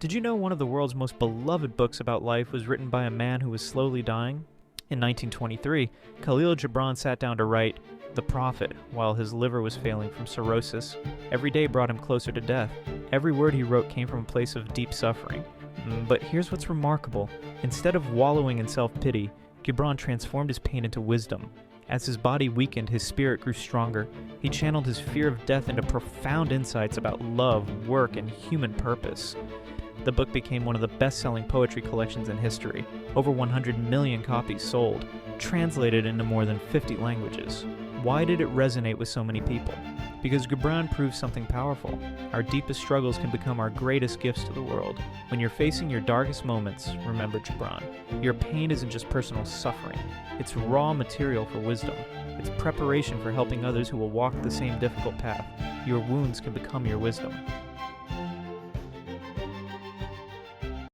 Did you know one of the world's most beloved books about life was written by a man who was slowly dying? In 1923, Khalil Gibran sat down to write The Prophet while his liver was failing from cirrhosis. Every day brought him closer to death. Every word he wrote came from a place of deep suffering. But here's what's remarkable. Instead of wallowing in self-pity, Gibran transformed his pain into wisdom. As his body weakened, his spirit grew stronger. He channeled his fear of death into profound insights about love, work, and human purpose. The book became one of the best-selling poetry collections in history. Over 100 million copies sold, translated into more than 50 languages. Why did it resonate with so many people? Because Gibran proves something powerful. Our deepest struggles can become our greatest gifts to the world. When you're facing your darkest moments, remember Gibran. Your pain isn't just personal suffering. It's raw material for wisdom. It's preparation for helping others who will walk the same difficult path. Your wounds can become your wisdom.